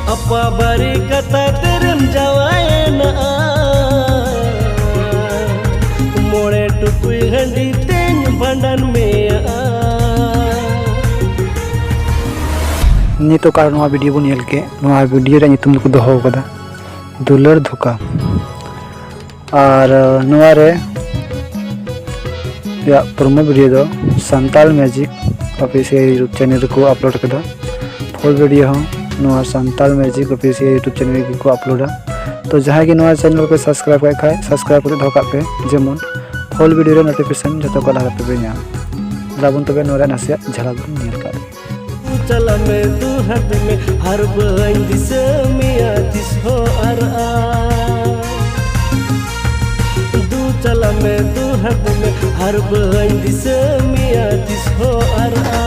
apa bari kata terem jawaena मोड़े टुकुई हंडी तेज भंडन में नितो कार नवा वीडियो बन नेल के नवा वीडियो रे नितुम को दोहो कदा दुलर धोखा और नवा रे या प्रोमो वीडियो दो Santal magic official YouTube channel को अपलोड कदा फुल वीडियो हो नवा Santal magic official YouTube channel को अपलोडा तो जहाँ की नवा चैनल पे सब्सक्राइब कर खाए सब्सक्राइब कर धोखा पे जेमन फुल वीडियो रे नोटिफिकेशन जतो को लगा पे नाम लाबुन तबे नोरा नासिया झलक नेल का चला में तू हाथ में हर बहन दिस मिया दिस हो अरा दू चला में तू हाथ में हर बहन दिस मिया दिस हो अरा